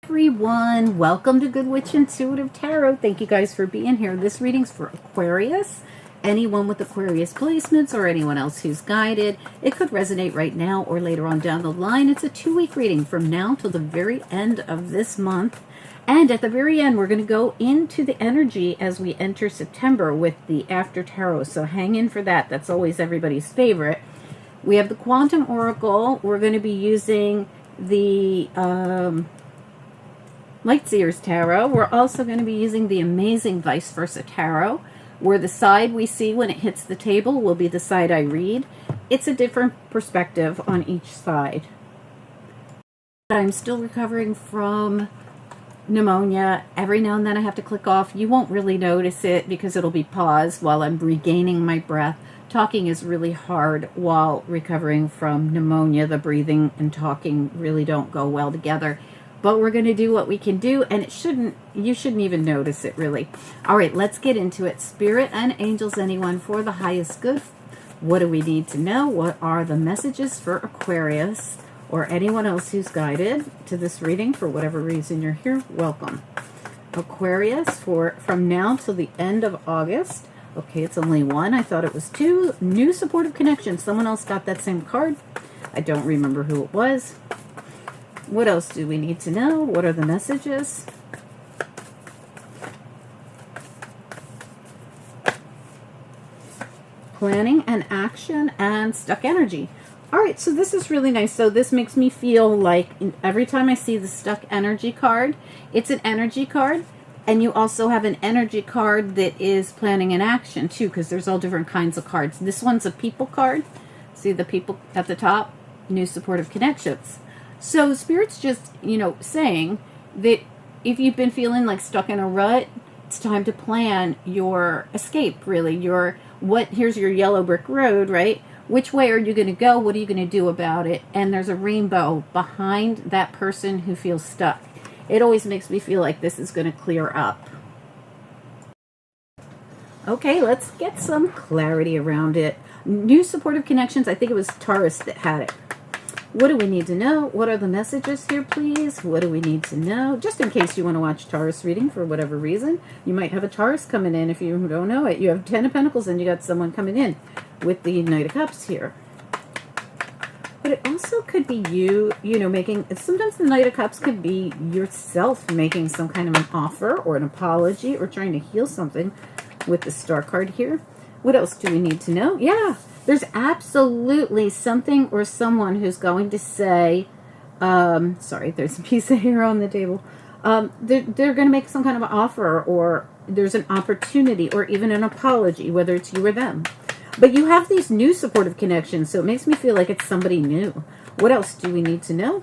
everyone, welcome to Good Witch Intuitive Tarot. Thank you guys for being here. This reading's for Aquarius, anyone with Aquarius placements or anyone else who's guided. It could resonate right now or later on down the line. It's a 2-week reading from now till the very end of this month. And at the very end, we're going to go into the energy as we enter September with the After Tarot. So hang in for that. That's always everybody's favorite. We have the Quantum Oracle. We're going to be using the Lightseers Tarot. We're also going to be using the amazing Vice Versa Tarot, where the side we see when it hits the table will be the side I read. It's a different perspective on each side. I'm still recovering from pneumonia. Every now and then I have to click off. You won't really notice it because it'll be paused while I'm regaining my breath. Talking is really hard while recovering from pneumonia. The breathing and talking really don't go well together. But we're going to do what we can do, and you shouldn't even notice it, really. All right, let's get into it. Spirit and angels, anyone, for the highest good. What do we need to know? What are the messages for Aquarius or anyone else who's guided to this reading for whatever reason you're here? Welcome. Aquarius from now till the end of August. Okay, it's only one. I thought it was two. New supportive connections. Someone else got that same card. I don't remember who it was. What else do we need to know? What are the messages? Planning and action and stuck energy. All right, so this is really nice. So this makes me feel like every time I see the stuck energy card, it's an energy card. And you also have an energy card that is planning and action too, because there's all different kinds of cards. This one's a people card. See the people at the top? New supportive connections. So Spirit's just, saying that if you've been feeling like stuck in a rut, it's time to plan your escape, really. Here's your yellow brick road, right? Which way are you going to go? What are you going to do about it? And there's a rainbow behind that person who feels stuck. It always makes me feel like this is going to clear up. Okay, let's get some clarity around it. New supportive connections. I think it was Taurus that had it. What do we need to know? What are the messages here, please? What do we need to know? Just in case you want to watch Taurus reading for whatever reason. You might have a Taurus coming in if you don't know it. You have 10 of Pentacles and you got someone coming in with the Knight of Cups here. But it also could be you, making... Sometimes the Knight of Cups could be yourself making some kind of an offer or an apology or trying to heal something with the Star card here. What else do we need to know? Yeah. There's absolutely something or someone who's going to say, sorry, there's a piece of hair on the table. They're going to make some kind of an offer, or there's an opportunity, or even an apology, whether it's you or them. But you have these new supportive connections, so it makes me feel like it's somebody new. What else do we need to know?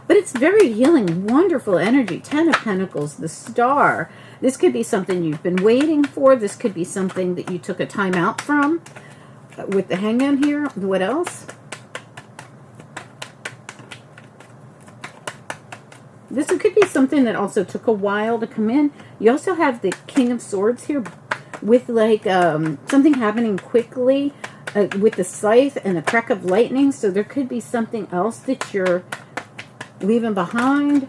But it's very healing, wonderful energy. 10 of Pentacles, the Star. This could be something you've been waiting for. This could be something that you took a time out from. With the Hangman here, what else? This could be something that also took a while to come in. You also have the King of Swords here with like something happening quickly with the Scythe and the crack of lightning. So there could be something else that you're leaving behind.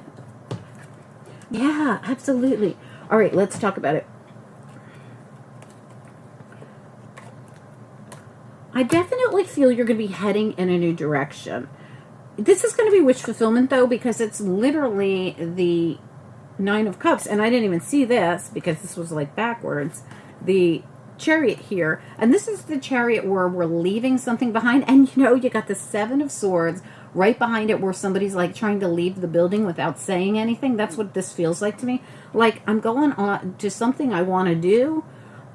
Yeah, absolutely. All right, let's talk about it. I definitely feel you're going to be heading in a new direction. This is going to be wish fulfillment, though, because it's literally the 9 of Cups. And I didn't even see this because this was like backwards. The Chariot here. And this is the Chariot where we're leaving something behind. And, you got the 7 of Swords right behind it where somebody's like trying to leave the building without saying anything. That's what this feels like to me. Like I'm going on to something I want to do.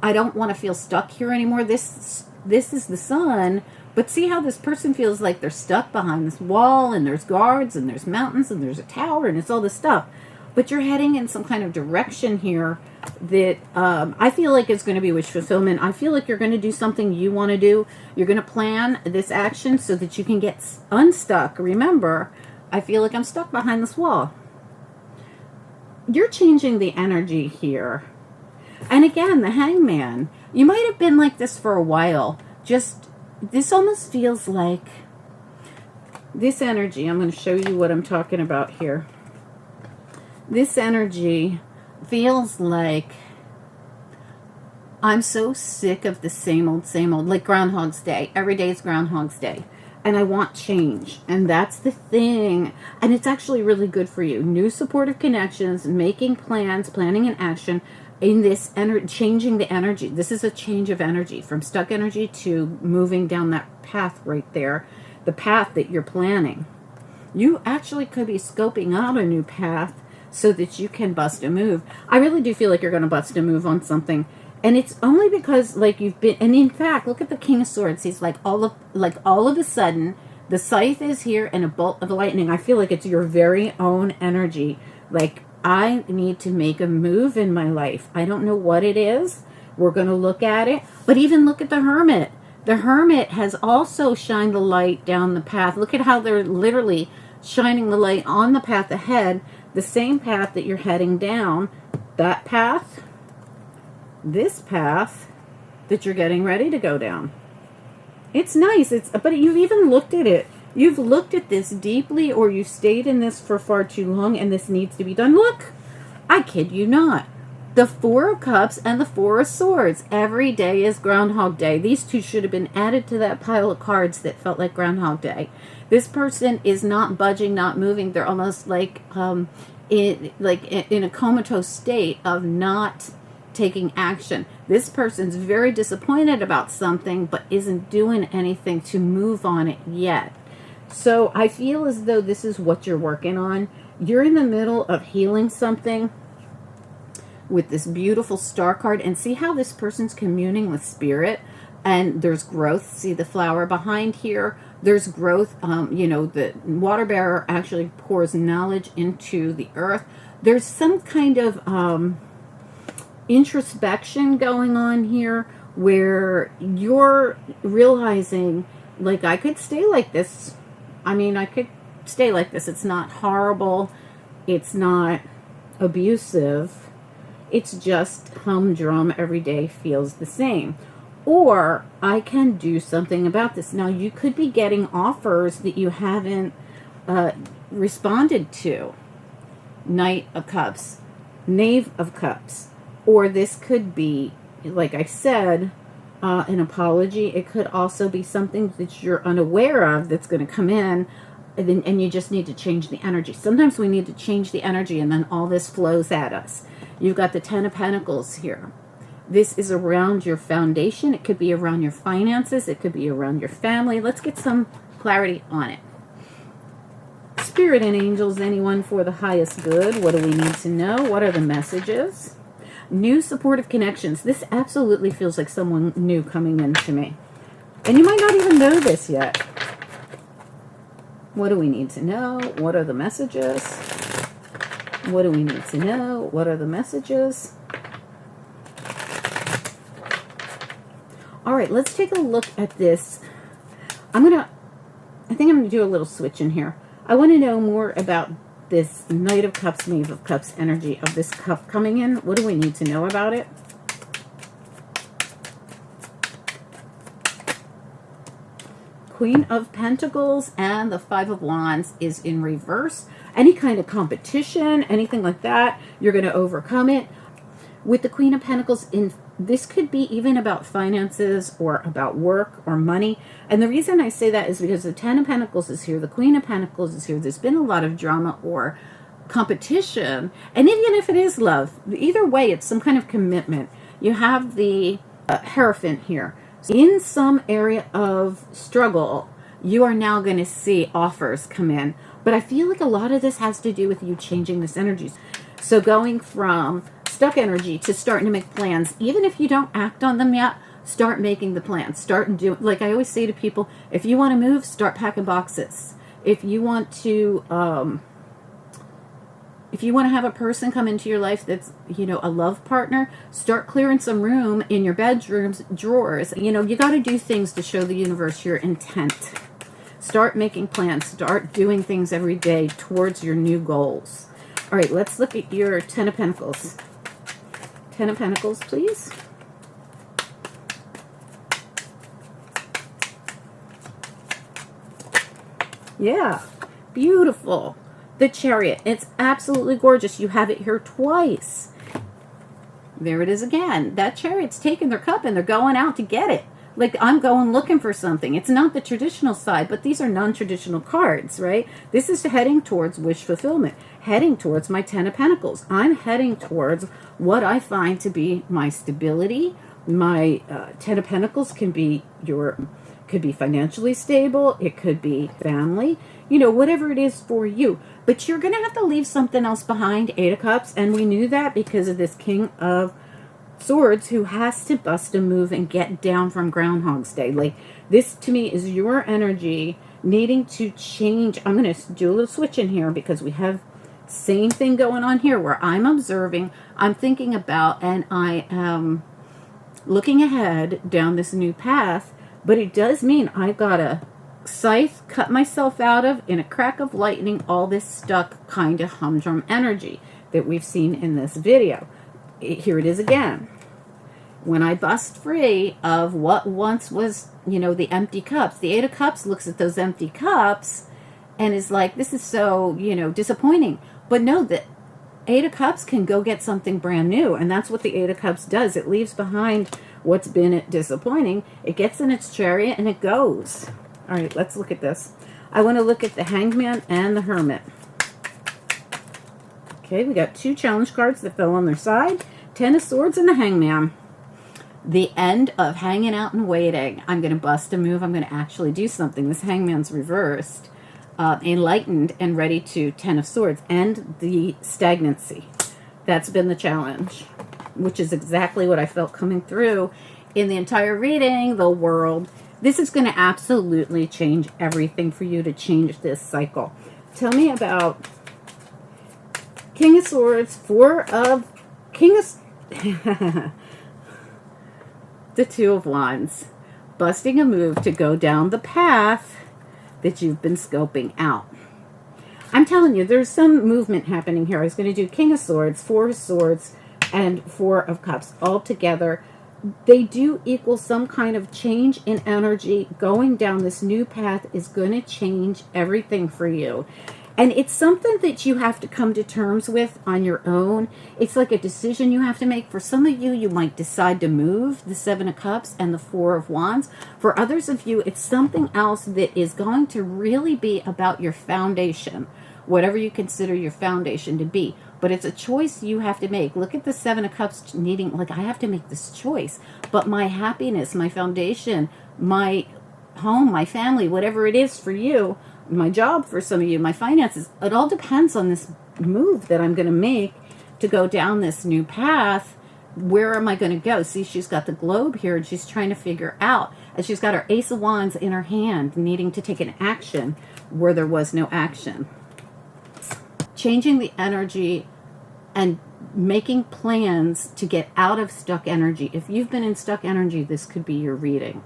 I don't want to feel stuck here anymore. This is the Sun, but see how this person feels like they're stuck behind this wall, and there's guards, and there's mountains, and there's a tower, and it's all this stuff. But you're heading in some kind of direction here that I feel like is going to be wish fulfillment. I feel like you're going to do something you want to do. You're going to plan this action so that you can get unstuck. Remember, I feel like I'm stuck behind this wall. You're changing the energy here. And again, the Hangman. You might have been like this for a while. This almost feels like this energy. I'm going to show you what I'm talking about here. This energy feels like I'm so sick of the same old, like Groundhog's Day. Every day is Groundhog's Day. And I want change. And that's the thing. And it's actually really good for you. New supportive connections, making plans, planning and action in this energy, changing the energy. This is a change of energy from stuck energy to moving down that path right there. The path that you're planning. You actually could be scoping out a new path so that you can bust a move. I really do feel like you're going to bust a move on something. And it's only because, like, you've been, and in fact, look at the King of Swords. He's like all of a sudden, the scythe is here and a bolt of lightning. I feel like it's your very own energy. Like, I need to make a move in my life. I don't know what it is. We're going to look at it. But even look at the Hermit. The Hermit has also shined the light down the path. Look at how they're literally shining the light on the path ahead. The same path that you're heading down. That path. This path that you're getting ready to go down. It's nice. But you've even looked at it. You've looked at this deeply, or you stayed in this for far too long, and this needs to be done. Look, I kid you not. The Four of Cups and the Four of Swords. Every day is Groundhog Day. These two should have been added to that pile of cards that felt like Groundhog Day. This person is not budging, not moving. They're almost like in a comatose state of not taking action. This person's very disappointed about something, but isn't doing anything to move on it yet. So I feel as though this is what you're working on. You're in the middle of healing something with this beautiful star card, and see how this person's communing with spirit, and there's growth. See the flower behind here? There's growth. The water bearer actually pours knowledge into the earth. There's some kind of introspection going on here where you're realizing, like, I could stay like this. I mean, I could stay like this. It's not horrible. It's not abusive. It's just humdrum every day feels the same. Or I can do something about this. Now, you could be getting offers that you haven't responded to. Knight of Cups, Knave of Cups. Or this could be, like I said, an apology. It could also be something that you're unaware of that's going to come in, and you just need to change the energy. Sometimes we need to change the energy, and then all this flows at us. You've got the Ten of Pentacles here. This is around your foundation. It could be around your finances. It could be around your family. Let's get some clarity on it. Spirit and angels, anyone for the highest good. What do we need to know? What are the messages? New supportive connections. This absolutely feels like someone new coming into me. And you might not even know this yet. What do we need to know? What are the messages? What do we need to know? What are the messages? All right, let's take a look at this. I think I'm going to do a little switch in here. I want to know more about this Knight of Cups, Knave of Cups energy of this cup coming in. What do we need to know about it? Queen of Pentacles and the Five of Wands is in reverse. Any kind of competition, anything like that, you're going to overcome it. With the Queen of Pentacles, this could be even about finances or about work or money. And the reason I say that is because the Ten of Pentacles is here, the Queen of Pentacles is here. There's been a lot of drama or competition. And even if it is love, either way, it's some kind of commitment. You have the Hierophant here. In some area of struggle, you are now going to see offers come in. But I feel like a lot of this has to do with you changing this energy. So going from stuck energy to starting to make plans, even if you don't act on them yet, start making the plans. Start and do, like I always say to people, if you want to move, start packing boxes. If you want to have a person come into your life that's, a love partner, start clearing some room in your bedroom's drawers. You got to do things to show the universe your intent. Start making plans. Start doing things every day towards your new goals. All right, let's look at your Ten of Pentacles. Ten of Pentacles, please. Yeah, beautiful. The Chariot. It's absolutely gorgeous. You have it here twice. There it is again. That Chariot's taking their cup and they're going out to get it. Like, I'm going looking for something. It's not the traditional side, but these are non-traditional cards, right? This is heading towards wish fulfillment, heading towards my Ten of Pentacles. I'm heading towards what I find to be my stability. My Ten of Pentacles could be financially stable. It could be family, whatever it is for you. But you're going to have to leave something else behind, Eight of Cups. And we knew that because of this King of Swords, who has to bust a move and get down from Groundhog's Day. Like, this to me is your energy needing to change. I'm going to do a little switch in here because we have same thing going on here where I'm observing, I'm thinking about, and I am looking ahead down this new path. But it does mean I've got to scythe, cut myself out of, in a crack of lightning, all this stuck kind of humdrum energy that we've seen in this video. Here it is again. When I bust free of what once was, the empty cups, the Eight of Cups looks at those empty cups and is like, this is so, disappointing. But know that Eight of Cups can go get something brand new. And that's what the Eight of Cups does. It leaves behind what's been disappointing. It gets in its chariot and it goes. All right, let's look at this. I want to look at the Hangman and the Hermit. Okay, we got two challenge cards that fell on their side. Ten of Swords and the Hangman. The end of hanging out and waiting. I'm going to bust a move. I'm going to actually do something. This Hangman's reversed. Enlightened and ready to Ten of Swords. And the stagnancy. That's been the challenge, which is exactly what I felt coming through in the entire reading, the world. This is going to absolutely change everything for you to change this cycle. Tell me about King of Swords, the Two of Wands. Busting a move to go down the path that you've been scoping out. I'm telling you, there's some movement happening here. I was going to do King of Swords, Four of Swords, and Four of Cups all together. They do equal some kind of change in energy. Going down this new path is going to change everything for you. And it's something that you have to come to terms with on your own. It's like a decision you have to make. For some of you, you might decide to move the Seven of Cups and the Four of Wands. For others of you, it's something else that is going to really be about your foundation, whatever you consider your foundation to be. But it's a choice you have to make. Look at the Seven of Cups needing, like, I have to make this choice. But my happiness, my foundation, my home, my family, whatever it is for you, my job for some of you, my finances, it all depends on this move that I'm going to make to go down this new path. Where am I going to go? See, she's got the globe here and she's trying to figure out. And she's got her Ace of Wands in her hand, needing to take an action where there was no action. Changing the energy and making plans to get out of stuck energy. If you've been in stuck energy, this could be your reading.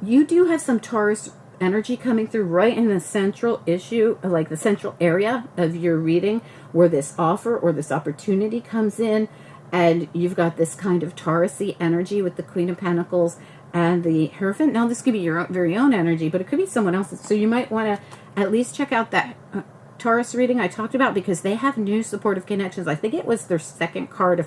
You do have some Taurus energy coming through right in the central issue, like the central area of your reading, where this offer or this opportunity comes in, and you've got this kind of Taurus-y energy with the Queen of Pentacles and the Hierophant. Now, this could be your very own energy, but it could be someone else's. So you might want to at least check out that Taurus reading I talked about, because they have new supportive connections. I think it was their second card,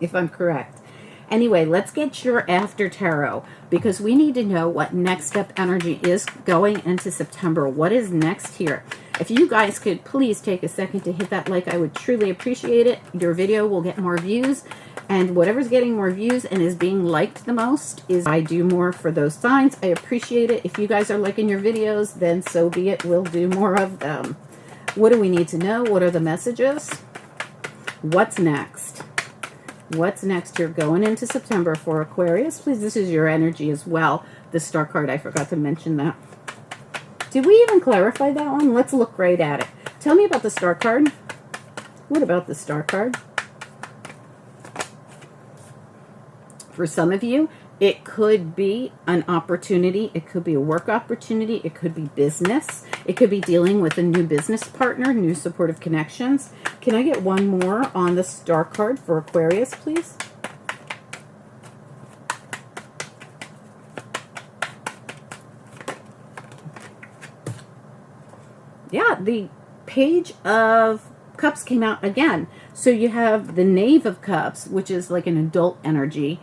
if I'm correct. Anyway, let's get your after tarot, because we need to know what next step energy is going into September. What is next here? If you guys could please take a second to hit that like, I would truly appreciate it. Your video will get more views, and whatever's getting more views and is being liked the most is I do more for those signs. I appreciate it. If you guys are liking your videos, then so be it. We'll do more of them. What do we need to know? What are the messages? What's next? What's next here going into September for Aquarius? Please, this is your energy as well. The Star card, I forgot to mention that. Did we even clarify that one? Let's look right at it. Tell me about the Star card. What about the Star card? For some of you, it could be an opportunity. It could be a work opportunity. It could be business. It could be dealing with a new business partner, new supportive connections. Can I get one more on the Star card for Aquarius, please? Yeah, the Page of Cups came out again. So you have the Knave of Cups, which is like an adult energy,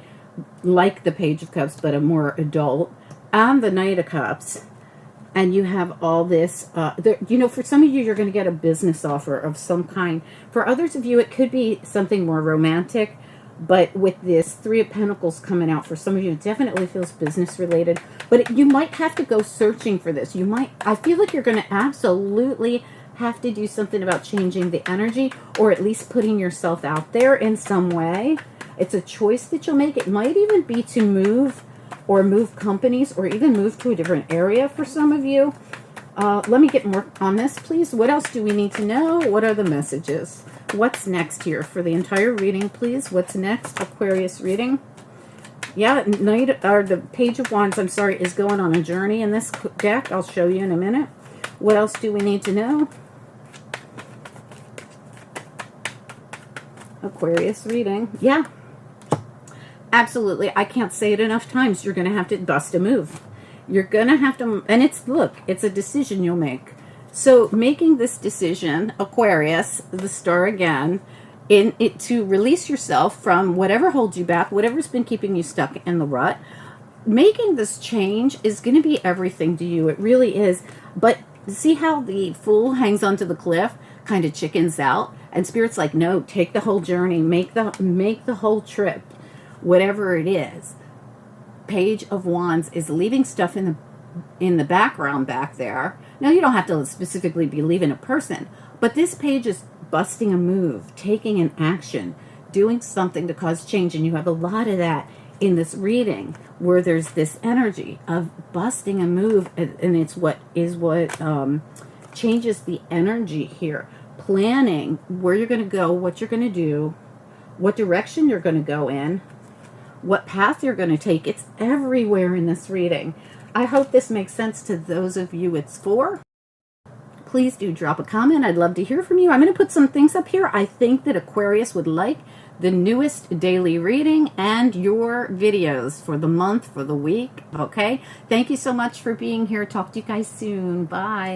like the Page of Cups, but a more adult, and the Knight of Cups. And you have all this, for some of you, you're going to get a business offer of some kind. For others of you, it could be something more romantic. But with this Three of Pentacles coming out, for some of you, it definitely feels business related. But you might have to go searching for this. I feel like you're going to absolutely have to do something about changing the energy, or at least putting yourself out there in some way. It's a choice that you'll make. It might even be to move, or move companies, or even move to a different area for some of you. Let me get more on this, please. What else do we need to know? What are the messages? What's next here for the entire reading, please? What's next, Aquarius reading? Yeah, the Page of Wands, I'm sorry, is going on a journey in this deck. I'll show you in a minute. What else do we need to know? Aquarius reading. Yeah. Absolutely. I can't say it enough times. You're going to have to bust a move. You're going to have to, and it's a decision you'll make. So making this decision, Aquarius, the star again, to release yourself from whatever holds you back, whatever's been keeping you stuck in the rut, making this change is going to be everything to you. It really is. But see how the Fool hangs onto the cliff, kind of chickens out, and Spirit's like, no, take the whole journey, make the whole trip. Whatever it is. Page of Wands is leaving stuff in the background back there. Now, you don't have to specifically be leaving a person, but this page is busting a move, taking an action, doing something to cause change, and you have a lot of that in this reading, where there's this energy of busting a move, and it's what changes the energy here. Planning where you're going to go, what you're going to do, what direction you're going to go in, what path you're going to take. It's everywhere in this reading. I hope this makes sense to those of you it's for. Please do drop a comment. I'd love to hear from you. I'm going to put some things up here I think that Aquarius would like. The newest daily reading and your videos for the month, for the week. Okay? Thank you so much for being here. Talk to you guys soon. Bye.